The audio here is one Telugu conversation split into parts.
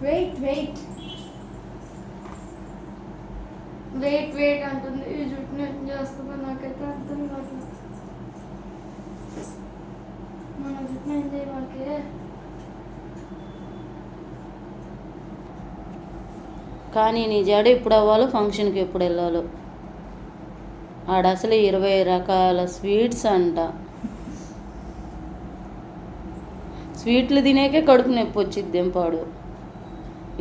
వెయిట్ వెయిట్ వెయిట్ వెయిట్ అంటుంది. ఈ జుట్టుని ఏం చేస్తుందో నాకైతే అర్థం కాదు. మన జుట్టుని ఏం చేయవాకే. కానీ నీ జడ ఎప్పుడు అవ్వాలో, ఫంక్షన్కి ఎప్పుడు వెళ్ళాలో. ఆడ అసలు 20 రకాల స్వీట్స్ అంట. స్వీట్లు తినేకే కడుపు నొప్పి వచ్చిద్ది ఎంపాడు.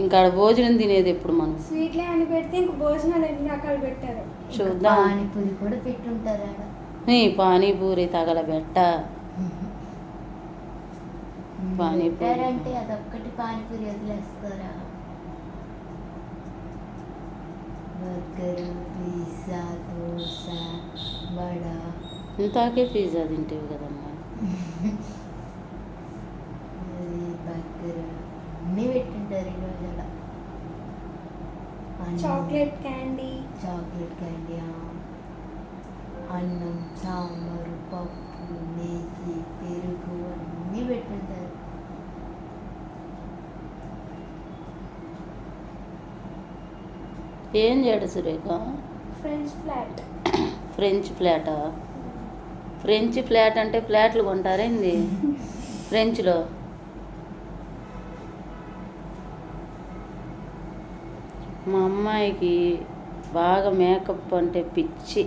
ఇంకా ఆడ భోజనం తినేది ఎప్పుడు మనం. స్వీట్లే అని పెడితే ఇంక భోజనాలు ఎన్ని రకాలు పెట్టారు చూద్దాం. పానీపూరి కూడా పెట్టుంటారు ఆడ. నీ పానీపూరి తగలబెట్ట. పానీపూరి అంటే అదొక్కటి పానీపూరి వదిలేస్తారా? Burger, pizza, dosa, vada. ఇంతాకే పిజ్జా తింటేవి కదమ్మా. బర్గర్ అన్నీ పెట్టింటారు ఈరోజు అలా. చాక్లెట్ క్యాండీ, అన్నం, సాంబారు, పప్పు, నెయ్యి, పెరుగు అన్నీ పెట్టింటారు. ఏం చేయడు సురేఖ? French flat. ఫ్రెంచ్ ఫ్లాటా? ఫ్రెంచ్ ఫ్లాట్ అంటే ఫ్లాట్లు కొంటారేంది ఫ్రెంచ్లో? మా అమ్మాయికి బాగా మేకప్ అంటే పిచ్చి.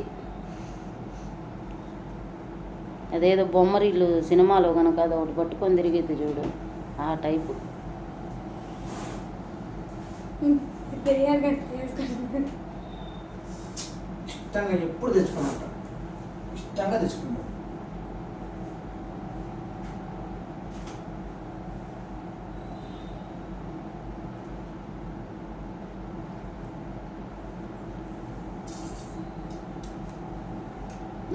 అదేదో బొమ్మరిల్లు సినిమాలో కనుక అది ఒకటి పట్టుకొని తిరిగిద్ది చూడు, ఆ టైపు. ఇష్టంగా ఎప్పుడు తెచ్చుకున్నట్టు ఇష్టంగా తెచ్చుకున్నాడు.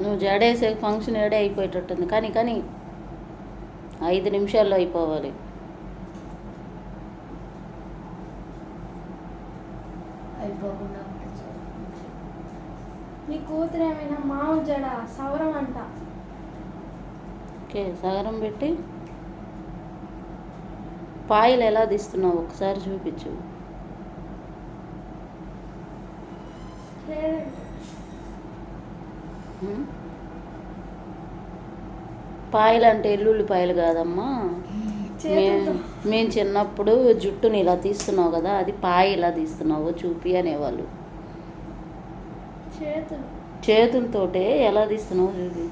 నువ్వు జడేసే ఫంక్షన్ ఏడే అయిపోయేటట్టుంది. కానీ 5 నిమిషాల్లో అయిపోవాలి. అయిపోకుండా నీ కూతురు ఏమైనా మామూలు జడ సవరం అంట. ఓకే, సగరం పెట్టి పాయలు ఎలా తీస్తున్నావు ఒకసారి చూపించు. పాయలు అంటే ఎల్లుల్లిపాయలు కాదమ్మా. మేము చిన్నప్పుడు జుట్టుని ఇలా తీస్తున్నావు కదా, అది పాయ ఇలా తీస్తున్నావు చూపి అనేవాళ్ళు. చేతులతోటే ఎలా తీస్తున్నావు చూపి.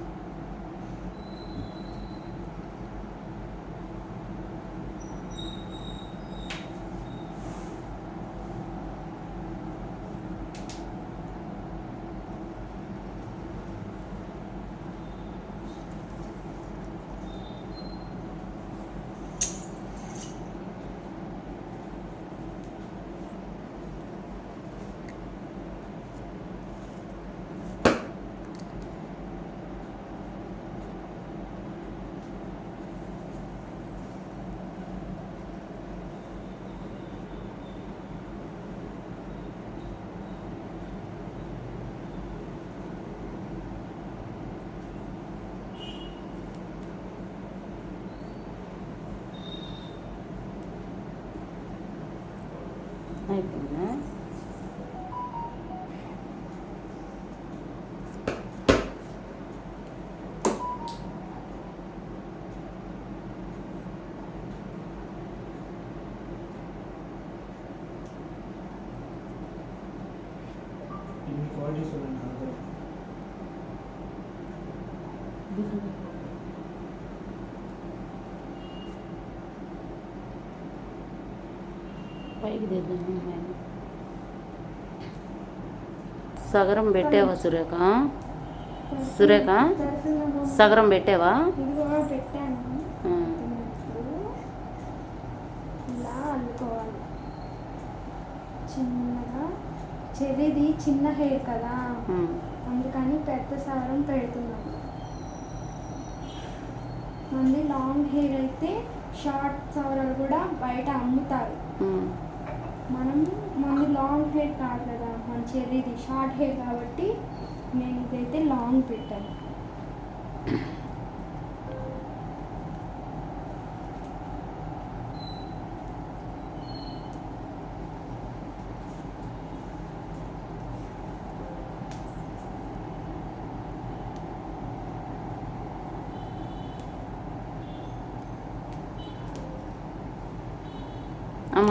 అయిపోయిందా? ఇన్ని క్వాలిటీస్ ఉన్నాయి నా దగ్గర. పైకి తెద్దాం. సగరం పెట్టావా సురేఖ? సురేఖ సగరం పెట్టావా? ఇదిగో పెట్టాను. ఇలా అల్లుకోవాలి చిన్నగా. చెర్రీది చిన్న హెయిర్ కదా, అందుకని పెద్ద సవరం పెడుతున్నాను. మంది లాంగ్ హెయిర్ అయితే షార్ట్ సవరాలు కూడా బయట అమ్ముతారు. మనది లాంగ్ హెయిర్ కాదు కదా, మన చెర్రీది షార్ట్ హెయిర్ కాబట్టి నేను ఇదైతే లాంగ్ పెట్టాను.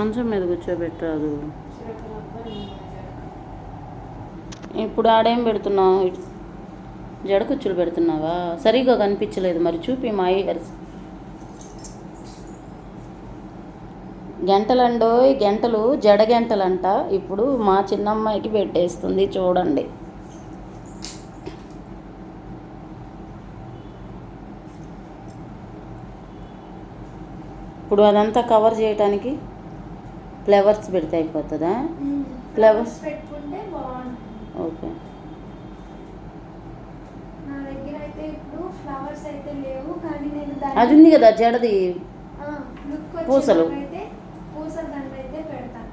మంచం మీద కూర్చోబెట్టరాదు. చిరకలబ్బా నేను జడక. ఇప్పుడు ఆడేం పెడుతున్నావు? జడ కుచ్చులు పెడుతున్నావా? సరిగా కనిపించలేదు, మరి చూపి మా ఇయర్స్. గంటలండోయ్ గంటలు, జడ గంటలంట. ఇప్పుడు మా చిన్నమ్మాయికి పెట్టేస్తుంది చూడండి. ఇప్పుడు అదంతా కవర్ చేయడానికి ఫ్లవర్స్ పెడితే అయిపోతుందా? ఫ్లవర్స్ పెట్టుకుంటే బాగుంటుంది. ఓకే. నా దగ్గర అయితే ఇప్పుడు ఫ్లవర్స్ అయితే లేవు, కానీ నేను అది ఉంది కదా జడది లుక్ పూసలు. అయితే పూసల దండ అయితే పెడతాను.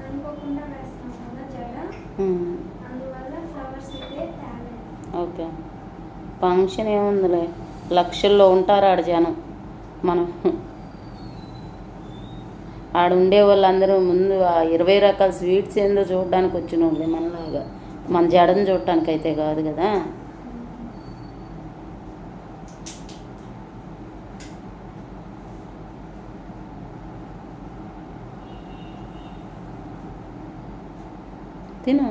అనుకోకుండా వేస్తాం కదా జడ, అందువల్ల ఫ్లవర్స్ అయితే తేలేదు. ఓకే. ఫంక్షన్ ఏముందిలే, లక్షల్లో ఉంటారు ఆడ జనం. మనం ఆడ ఉండే వాళ్ళందరూ ముందు ఆ 20 రకాల స్వీట్స్ ఏందో చూడడానికి వచ్చిన వాళ్ళే మనలాగా. మన జడని చూడటానికి అయితే కాదు కదా. తిను.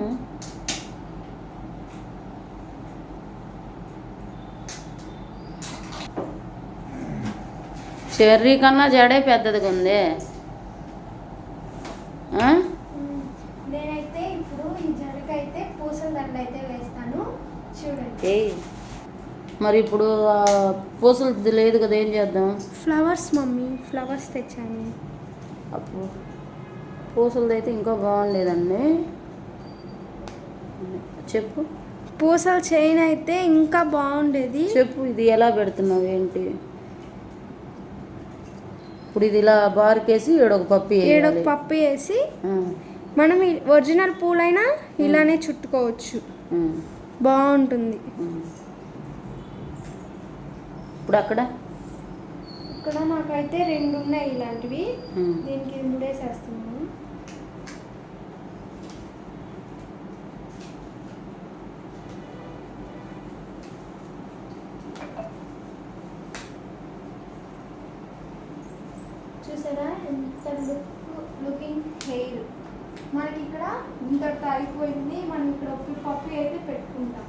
చెర్రీ కన్నా జడే పెద్దదిగా ఉంది. నేనైతే ఇప్పుడు ఈ జడకైతే పూసల దండ అయితే వేస్తాను చూడండి. ఏయ్, మరి ఇప్పుడు పూసలు లేదు కదా, ఏం చేద్దాం? ఫ్లవర్స్ మమ్మీ, ఫ్లవర్స్ తెచ్చాను. అప్పుడు పూసలది అయితే ఇంకా బాగుండేదండి. చెప్పు. పూసల చైన్ అయితే ఇంకా బాగుండేది. చెప్పు, ఇది ఎలా పెడుతున్నావు ఏంటి? ఇప్పుడు ఇది ఇలా బార్కేసి ఏడొక పప్పు ఏడొక పప్పు వేసి మనం ఒరిజినల్ పూలైనా ఇలానే చుట్టుకోవచ్చు, బాగుంటుంది. ఇప్పుడు అక్కడ ఇక్కడ నాకైతే 2 ఉన్నాయి ఇలాంటివి. దీనికి 3 వేసేస్తున్నాను. చూసారా ఎంత లుకింగ్ హెయిర్. మనకి ఇక్కడ ఇంత అయిపోయింది. మనం ఇక్కడ ఒక పప్పు అయితే పెట్టుకుంటాం.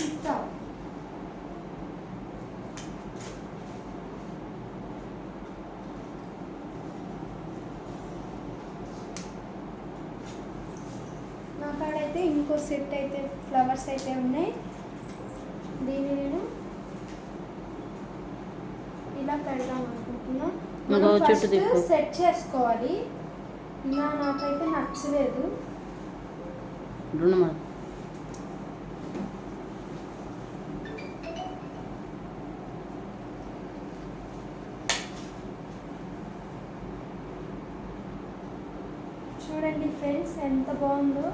ఇస్తాం. నా కాడైతే ఇంకో సెట్ అయితే ఫ్లవర్స్ అయితే ఉన్నాయి. దీన్ని నేను ఇలా పెడదాం అనుకుంటున్నా. సెట్ చేసుకోవాలి. ఇలా నాకైతే నచ్చలేదు. చూడండి ఫ్రెండ్స్ ఎంత బాగుందో.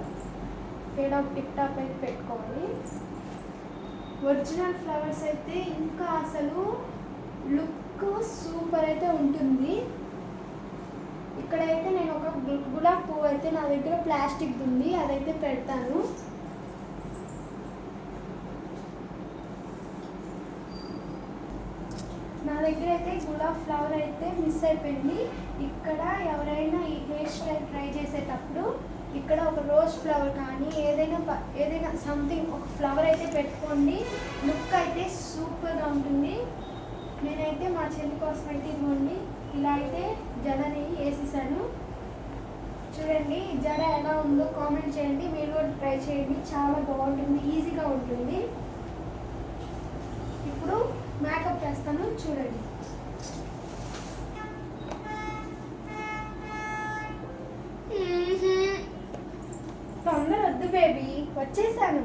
ఏదో టిప్ టాప్ అయితే పెట్టుకోవాలి. ఒరిజినల్ ఫ్లవర్స్ అయితే ఇంకా అసలు లుక్ సూపర్ అయితే ఉంటుంది. ఇక్కడైతే నేను ఒక గులాబ్ పువ్వు అయితే నా దగ్గర ప్లాస్టిక్ ఉంది, అదైతే పెడతాను. నా దగ్గర అయితే గులాబ్ ఫ్లవర్ అయితే మిస్ అయిపోయింది. ఇక్కడ ఎవరైనా ఈ హెయిర్ స్టైల్ ట్రై చేసేటప్పుడు ఇక్కడ ఒక రోజ్ ఫ్లవర్ కానీ ఏదైనా సంథింగ్ ఒక ఫ్లవర్ అయితే పెట్టుకోండి. లుక్ అయితే సూపర్గా ఉంటుంది. నేనైతే మా చెల్లి కోసం అయితే ఇవ్వండి ఇలా అయితే జడని వేసేసాను. చూడండి జడ ఎలా ఉందో కామెంట్ చేయండి. మీరు కూడా ట్రై చేయండి, చాలా బాగుంటుంది, ఈజీగా ఉంటుంది. ఇప్పుడు మేకప్ చేస్తాను చూడండి. తొందర వద్దు బేబీ, వచ్చేసాను.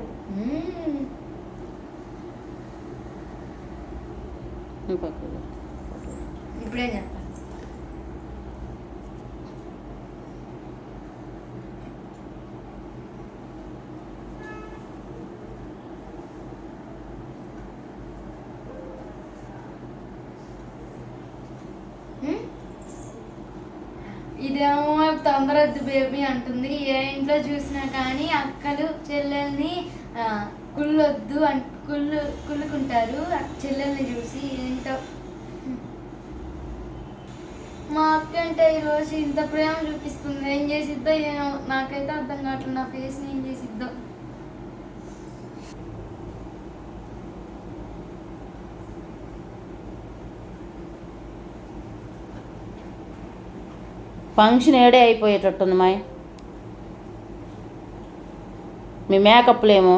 ఇప్పుడే చెప్పాలి. ఇదేమో తొందరొద్దు బేబీ అంటుంది. ఏ ఇంట్లో చూసినా కానీ అక్కలు చెల్లెల్ని కుళ్ళొద్దు కుళ్ళుకుంటారు చెల్లెల్ని చూసి. ఏంటో మా అక్క అంటే ఈరోజు ఇంత ప్రేమ చూపిస్తుంది. ఏం చేసిద్దో ఏమో, నాకైతే అర్థం కావట్లేదు నా ఫేస్ని ఏం చేసిద్దో. ఫంక్షన్ ఏడే అయిపోయేటట్టుంది మాయ. మీ మేకప్లేమో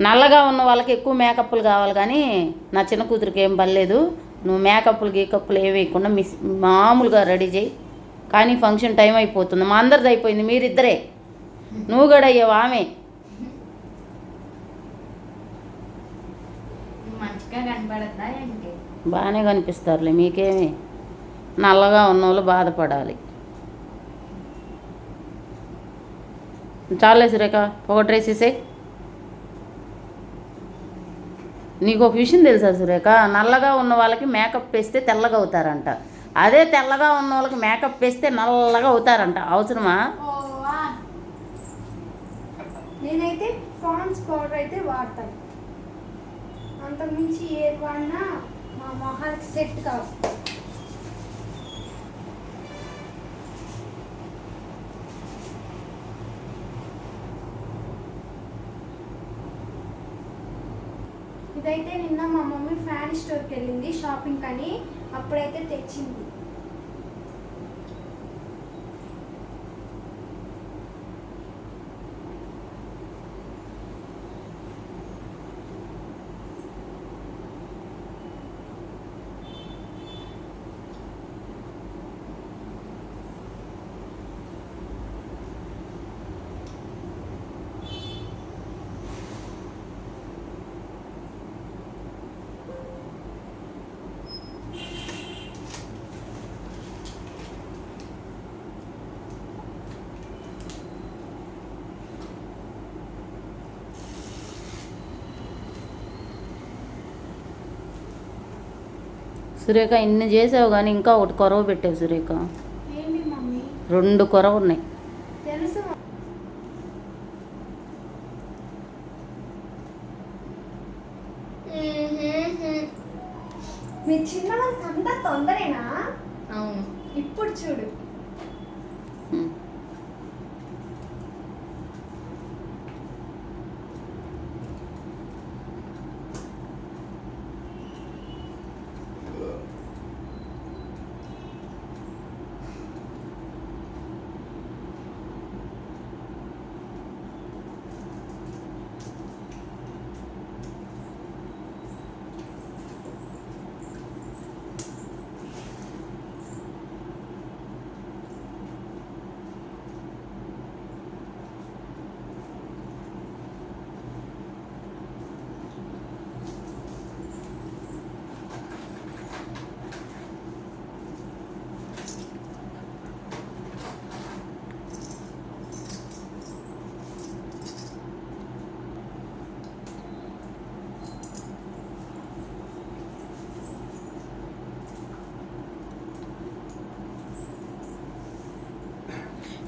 నల్లగా ఉన్న వాళ్ళకి ఎక్కువ మేకప్లు కావాలి, కానీ నా చిన్న కూతురికి ఏం పర్లేదు. నువ్వు మేకప్లు గీకప్లు ఏమి వేయకుండా మామూలుగా రెడీ చేయి. కానీ ఫంక్షన్ టైం అయిపోతుంది. మా అందరిది అయిపోయింది, మీరిద్దరే. నువ్వు కూడా అయ్యావు ఆమె. మంచిగా కనపడద్దా ఏంటి? బాగానే కనిపిస్తారులే, మీకేమి. నల్లగా ఉన్న వాళ్ళు బాధపడాలి. చాలే సురేఖ, ఒక డ్రెస్ వేసేయ్. నీకు ఒక విషయం తెలుసా సురేఖ? నల్లగా ఉన్న వాళ్ళకి మేకప్ వేస్తే తెల్లగా అవుతారంట. అదే తెల్లగా ఉన్న వాళ్ళకి మేకప్ వేస్తే నల్లగా అవుతారంట. అవసరమా? నేనైతే పాండ్స్ పౌడర్ అయితే వాడతాను. అంతకుమించి ఏది వాడినా మా మొహానికి సెట్ కావు. ఇదైతే నిన్న మా మమ్మీ ఫ్యాన్ స్టోర్కి వెళ్ళింది షాపింగ్ అని, అప్పుడైతే తెచ్చింది. సురేఖ ఇన్ని చేసావు కానీ ఇంకా ఒకటి కొరవ పెట్టావు సురేఖ. ఏంటి మమ్మీ? 2 కొరవ ఉన్నాయి. తెలుసు. మీ చిన్న వాళ్ళకి అంతా తొందరేనా? అవును. ఇప్పుడు చూడు.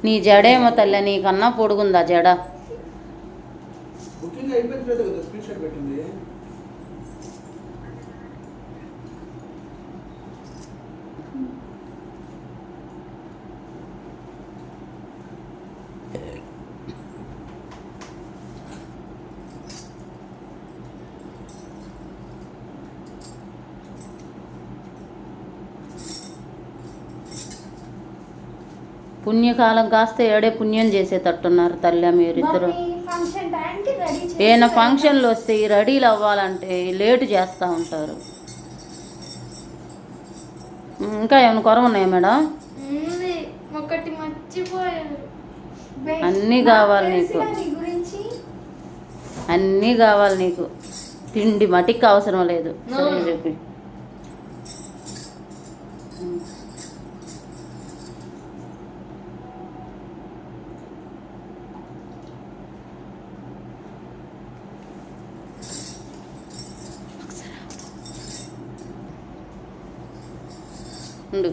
నీ జడేమో తల్లి, నీకన్నా పొడుగుందా జడ? బుకింగ్ అయిపోయింది కదా, స్క్రీన్ షాట్ పెట్టింది. పుణ్యకాలం కాస్త ఏడే పుణ్యం చేసేటట్టున్నారు తల్లి మీరిద్దరు. ఫంక్షన్ టైంకి రెడీ చేసి ఏమైనా ఫంక్షన్లు వస్తే ఈ రెడీలు అవ్వాలంటే లేటు చేస్తూ ఉంటారు. ఇంకా ఏమైనా కొరవ ఉన్నాయా మేడం? ఉంది, ఒకటి మర్చిపోయారు. అన్నీ కావాలి నీకు, నీ గురించి అన్నీ కావాలి నీకు. తిండి మటికి అవసరం లేదు. సరే చెప్పి ఉండు